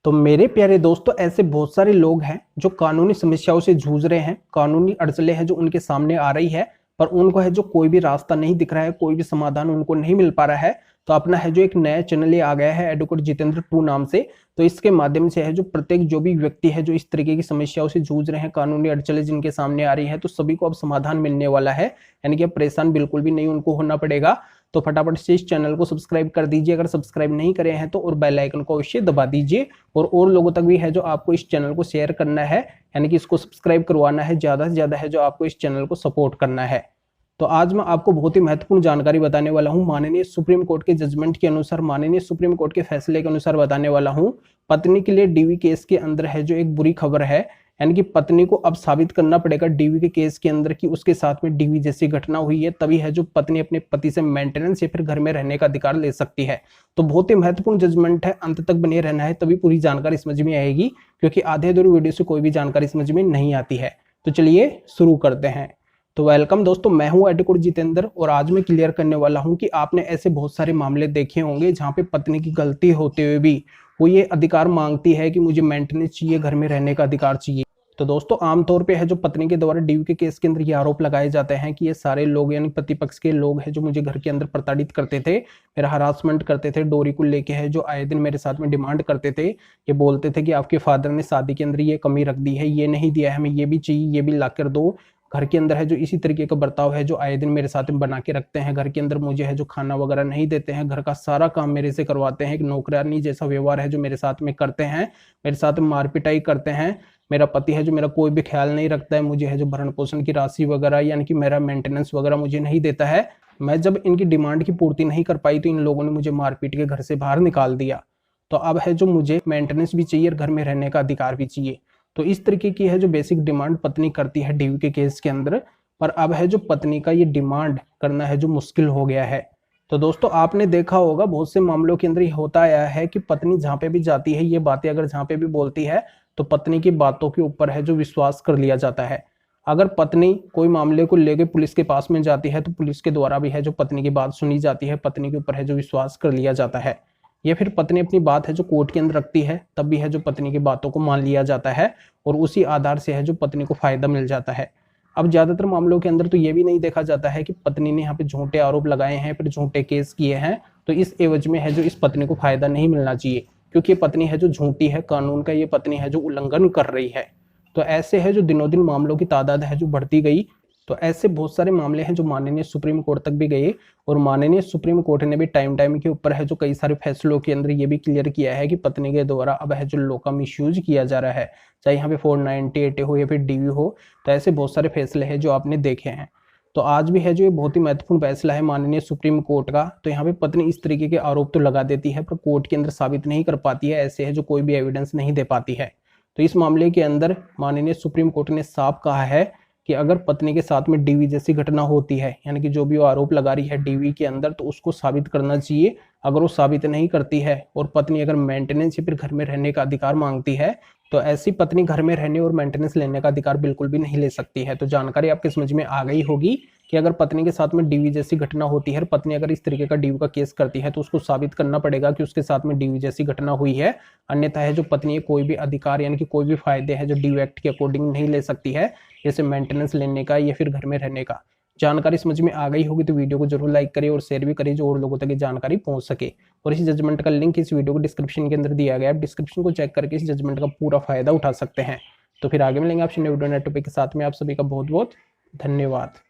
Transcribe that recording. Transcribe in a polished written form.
तो मेरे प्यारे दोस्तों, ऐसे बहुत सारे लोग हैं जो कानूनी समस्याओं से जूझ रहे हैं, कानूनी अड़चनें हैं जो उनके सामने आ रही है, पर उनको है जो कोई भी रास्ता नहीं दिख रहा है, कोई भी समाधान उनको नहीं मिल पा रहा है। तो अपना है जो एक नया चैनल ये आ गया है एडवोकेट जितेंद्र 2 नाम से। तो इसके माध्यम से है जो प्रत्येक जो भी व्यक्ति है जो इस तरीके की समस्याओं से जूझ रहे हैं, कानूनी अड़चनें जिनके सामने आ रही है, तो सभी को अब समाधान मिलने वाला है। यानी कि अब परेशान बिल्कुल भी नहीं उनको होना पड़ेगा। तो फटाफट से इस चैनल को सब्सक्राइब कर दीजिए अगर सब्सक्राइब नहीं करे हैं तो, और बेल आइकन को अवश्य दबा दीजिए। और लोगों तक भी है जो आपको इस चैनल को शेयर करना है, यानी कि इसको सब्सक्राइब करवाना है, ज्यादा से ज्यादा है जो आपको इस चैनल को सपोर्ट करना है। तो आज मैं आपको बहुत ही महत्वपूर्ण जानकारी बताने वाला हूं। माननीय सुप्रीम कोर्ट के जजमेंट के अनुसार, माननीय सुप्रीम कोर्ट के फैसले के अनुसार बताने वाला हूं। पत्नी के लिए डीवी केस के अंदर है जो एक बुरी खबर है, यानी कि पत्नी को अब साबित करना पड़ेगा डीवी के केस के अंदर कि उसके साथ में डीवी जैसी घटना हुई है, तभी है जो पत्नी अपने पति से मेंटेनेंस या फिर घर में रहने का अधिकार ले सकती है। तो बहुत ही महत्वपूर्ण जजमेंट है, अंत तक बने रहना है तभी पूरी जानकारी समझ में आएगी, क्योंकि आधे अधूरी वीडियो से कोई भी जानकारी समझ में नहीं आती है। तो चलिए शुरू करते हैं। तो वेलकम दोस्तों, मैं हूं एडवोकेट जितेंद्र और आज मैं क्लियर करने वाला हूं कि आपने ऐसे बहुत सारे मामले देखे होंगे जहां पे पत्नी की गलती होते हुए भी वो ये अधिकार मांगती है कि मुझे मेंटेनेंस चाहिए, घर में रहने का अधिकार चाहिए। तो दोस्तों, आमतौर पे है जो पत्नी के द्वारा डीवी के केस के अंदर ये आरोप लगाए जाते हैं कि ये सारे लोग यानी पति पक्ष के लोग हैं जो मुझे घर के अंदर प्रताड़ित करते थे, मेरा हरासमेंट करते थे, डोरी को लेके है जो आए दिन मेरे साथ में डिमांड करते थे। ये बोलते थे कि आपके फादर ने शादी के अंदर ये कमी रख दी है, ये नहीं दिया है, हमें ये भी चाहिए, ये भी ला कर दो। घर के अंदर है जो इसी तरीके का बर्ताव है जो आए दिन मेरे साथ में बना के रखते हैं। घर के अंदर मुझे है जो खाना वगैरह नहीं देते हैं, घर का सारा काम मेरे से करवाते हैं, एक नौकरानी जैसा व्यवहार है जो मेरे साथ में करते हैं, मेरे साथ में मार पिटाई करते हैं। मेरा पति है जो मेरा कोई भी ख्याल नहीं रखता है, मुझे है जो भरण पोषण की राशि वगैरह यानी कि मेरा मेंटेनेंस वगैरह मुझे नहीं देता है। मैं जब इनकी डिमांड की पूर्ति नहीं कर पाई तो इन लोगों ने मुझे मारपीट के घर से बाहर निकाल दिया। तो अब है जो मुझे मेंटेनेंस भी चाहिए और घर में रहने का अधिकार भी चाहिए। तो इस तरीके की है जो बेसिक डिमांड पत्नी करती है डीवी के केस के अंदर। पर अब है जो पत्नी का ये डिमांड करना है जो मुश्किल हो गया है। तो दोस्तों, आपने देखा होगा बहुत से मामलों के अंदर ये होता आया है कि पत्नी जहां पे भी जाती है, ये बातें अगर जहां पे भी बोलती है तो पत्नी की बातों के ऊपर है जो विश्वास कर लिया जाता है। अगर पत्नी कोई मामले को लेकर पुलिस के पास में जाती है तो पुलिस के द्वारा भी है जो पत्नी की बात सुनी जाती है, पत्नी के ऊपर है जो विश्वास कर लिया जाता है। या फिर पत्नी अपनी बात है जो कोर्ट के अंदर रखती है, तब भी है जो पत्नी की बातों को मान लिया जाता है और उसी आधार से है जो पत्नी को फायदा मिल जाता है। अब ज्यादातर मामलों के अंदर तो ये भी नहीं देखा जाता है कि पत्नी ने यहाँ पे झूठे आरोप लगाए हैं, फिर झूठे केस किए हैं, तो इस एवज में है जो इस पत्नी को फायदा नहीं मिलना चाहिए, क्योंकि ये पत्नी है जो झूठी है, कानून का ये पत्नी है जो उल्लंघन कर रही है। तो ऐसे है जो दिनों दिन मामलों की तादाद है जो बढ़ती गई। तो ऐसे बहुत सारे मामले हैं जो माननीय सुप्रीम कोर्ट तक भी गए और माननीय सुप्रीम कोर्ट ने भी टाइम के ऊपर है जो कई सारे फैसलों के अंदर ये भी क्लियर किया है कि पत्नी के द्वारा अब है जो लॉ का मिसयूज किया जा रहा है, चाहे यहाँ पे 498 हो या फिर डीवी हो। तो ऐसे बहुत सारे फैसले हैं जो आपने देखे हैं। तो आज भी है जो ये बहुत ही महत्वपूर्ण फैसला है माननीय सुप्रीम कोर्ट का। तो यहाँ पे पत्नी इस तरीके के आरोप तो लगा देती है पर कोर्ट के अंदर साबित नहीं कर पाती है, ऐसे है जो कोई भी एविडेंस नहीं दे पाती है। तो इस मामले के अंदर माननीय सुप्रीम कोर्ट ने साफ कहा है कि अगर पत्नी के साथ में डीवी जैसी घटना होती है, यानी कि जो भी वो आरोप लगा रही है डीवी के अंदर, तो उसको साबित करना चाहिए। अगर वो साबित नहीं करती है और पत्नी अगर मेंटेनेंस या फिर घर में रहने का अधिकार मांगती है, तो ऐसी पत्नी घर में रहने और मेंटेनेंस लेने का अधिकार बिल्कुल भी नहीं ले सकती है। तो जानकारी आपके समझ में आ गई होगी कि अगर पत्नी के साथ में डीवी जैसी घटना होती है, पत्नी अगर इस तरीके का डीवी का केस करती है तो उसको साबित करना पड़ेगा कि उसके साथ में डीवी जैसी घटना हुई है। अन्यथा है जो पत्नी कोई भी अधिकार यानी कि कोई भी फायदे है जो डीवी एक्ट के अकॉर्डिंग नहीं ले सकती है, जैसे मेंटेनेंस लेने का या फिर घर में रहने का। जानकारी समझ में आ गई होगी तो वीडियो को जरूर लाइक करिए और शेयर भी करिए जो और लोगों तक ये जानकारी पहुंच सके। और इस जजमेंट का लिंक इस वीडियो को डिस्क्रिप्शन के अंदर दिया गया है, डिस्क्रिप्शन को चेक करके इस जजमेंट का पूरा फायदा उठा सकते हैं। तो फिर आगे मिलेंगे आपसे नए वीडियो नए टॉपिक के साथ में। आप सभी का बहुत बहुत धन्यवाद।